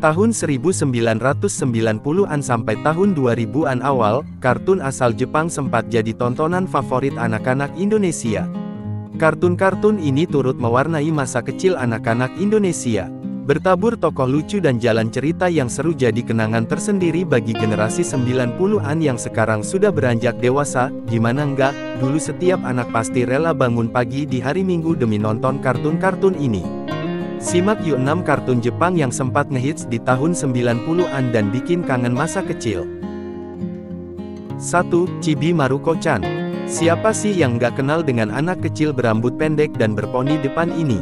Tahun 1990-an sampai tahun 2000-an awal, kartun asal Jepang sempat jadi tontonan favorit anak-anak Indonesia. Kartun-kartun ini turut mewarnai masa kecil anak-anak Indonesia. Bertabur tokoh lucu dan jalan cerita yang seru jadi kenangan tersendiri bagi generasi 90-an yang sekarang sudah beranjak dewasa. Gimana enggak, dulu setiap anak pasti rela bangun pagi di hari Minggu demi nonton kartun-kartun ini. Simak yuk 6 kartun Jepang yang sempat ngehits di tahun 90-an dan bikin kangen masa kecil. 1. Chibi Maruko-chan. Siapa sih yang nggak kenal dengan anak kecil berambut pendek dan berponi depan ini?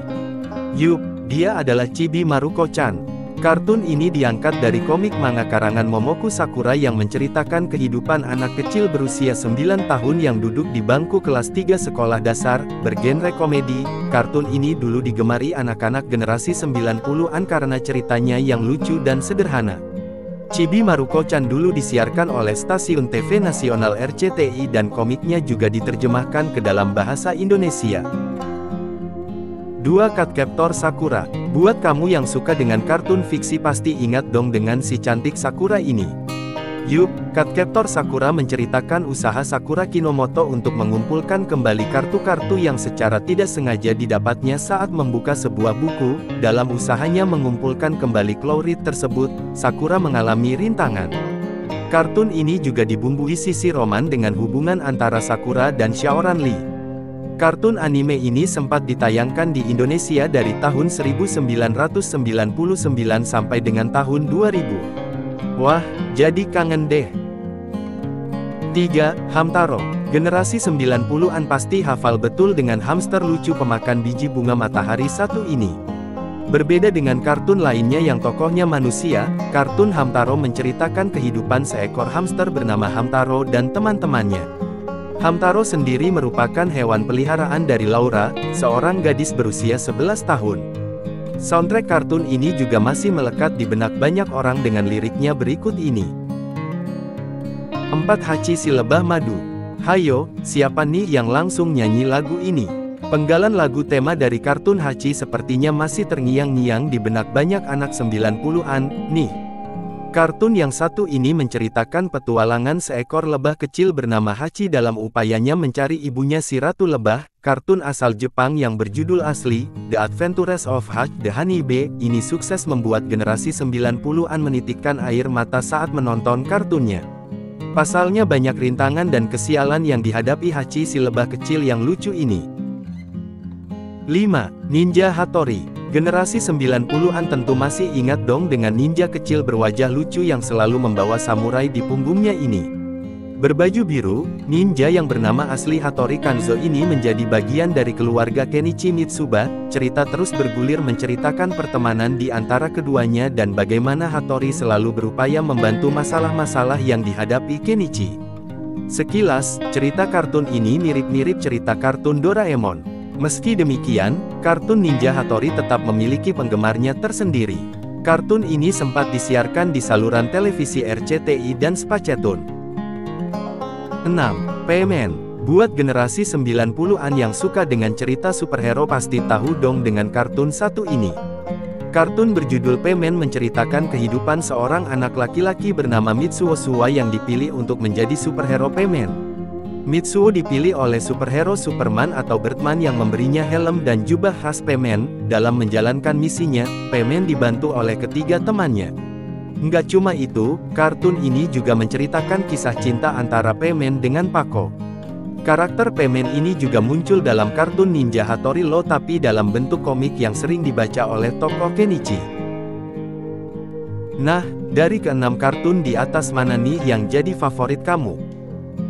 Yup, dia adalah Chibi Maruko-chan. Kartun ini diangkat dari komik manga karangan Momoku Sakura yang menceritakan kehidupan anak kecil berusia 9 tahun yang duduk di bangku kelas 3 sekolah dasar, bergenre komedi. Kartun ini dulu digemari anak-anak generasi 90-an karena ceritanya yang lucu dan sederhana. Chibi Maruko-chan dulu disiarkan oleh stasiun TV nasional RCTI dan komiknya juga diterjemahkan ke dalam bahasa Indonesia. 2. Cardcaptor Sakura. Buat kamu yang suka dengan kartun fiksi pasti ingat dong dengan si cantik Sakura ini. Yup, Cardcaptor Sakura menceritakan usaha Sakura Kinomoto untuk mengumpulkan kembali kartu-kartu yang secara tidak sengaja didapatnya saat membuka sebuah buku. Dalam usahanya mengumpulkan kembali Clawrit tersebut, Sakura mengalami rintangan. Kartun ini juga dibumbui sisi roman dengan hubungan antara Sakura dan Shaoran Lee. Kartun anime ini sempat ditayangkan di Indonesia dari tahun 1999 sampai dengan tahun 2000. Wah, jadi kangen deh. 3. Hamtaro. Generasi 90-an pasti hafal betul dengan hamster lucu pemakan biji bunga matahari satu ini. Berbeda dengan kartun lainnya yang tokohnya manusia, kartun Hamtaro menceritakan kehidupan seekor hamster bernama Hamtaro dan teman-temannya. Hamtaro sendiri merupakan hewan peliharaan dari Laura, seorang gadis berusia 11 tahun. Soundtrack kartun ini juga masih melekat di benak banyak orang dengan liriknya berikut ini. 4. Hachi si lebah madu. Hayo, siapa nih yang langsung nyanyi lagu ini? Penggalan lagu tema dari kartun Hachi sepertinya masih terngiang-ngiang di benak banyak anak 90-an, nih. Kartun yang satu ini menceritakan petualangan seekor lebah kecil bernama Hachi dalam upayanya mencari ibunya si Ratu Lebah. Kartun asal Jepang yang berjudul asli, The Adventures of Hatch the Honey Bee, ini sukses membuat generasi 90-an menitikkan air mata saat menonton kartunnya. Pasalnya banyak rintangan dan kesialan yang dihadapi Hachi si lebah kecil yang lucu ini. 5. Ninja Hattori. Generasi 90-an tentu masih ingat dong dengan ninja kecil berwajah lucu yang selalu membawa samurai di punggungnya ini. Berbaju biru, ninja yang bernama asli Hattori Kanzo ini menjadi bagian dari keluarga Kenichi Mitsuba. Cerita terus bergulir menceritakan pertemanan di antara keduanya dan bagaimana Hattori selalu berupaya membantu masalah-masalah yang dihadapi Kenichi. Sekilas, cerita kartun ini mirip-mirip cerita kartun Doraemon. Meski demikian, kartun Ninja Hattori tetap memiliki penggemarnya tersendiri. Kartun ini sempat disiarkan di saluran televisi RCTI dan Spacetoon. 6. P-Man. Buat generasi 90-an yang suka dengan cerita superhero pasti tahu dong dengan kartun satu ini. Kartun berjudul P-Man menceritakan kehidupan seorang anak laki-laki bernama Mitsuo Suwa yang dipilih untuk menjadi superhero P-Man. Mitsuo dipilih oleh superhero Superman atau Birdman yang memberinya helm dan jubah khas P-Man. Dalam menjalankan misinya, P-Man dibantu oleh ketiga temannya. Nggak cuma itu, kartun ini juga menceritakan kisah cinta antara P-Man dengan Pako. Karakter P-Man ini juga muncul dalam kartun Ninja Hattori lo tapi dalam bentuk komik yang sering dibaca oleh tokoh Kenichi. Nah, dari ke-6 kartun di atas mana nih yang jadi favorit kamu?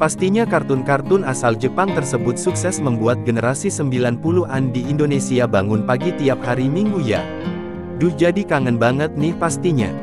Pastinya kartun-kartun asal Jepang tersebut sukses membuat generasi 90-an di Indonesia bangun pagi tiap hari Minggu ya. Duh jadi kangen banget nih pastinya.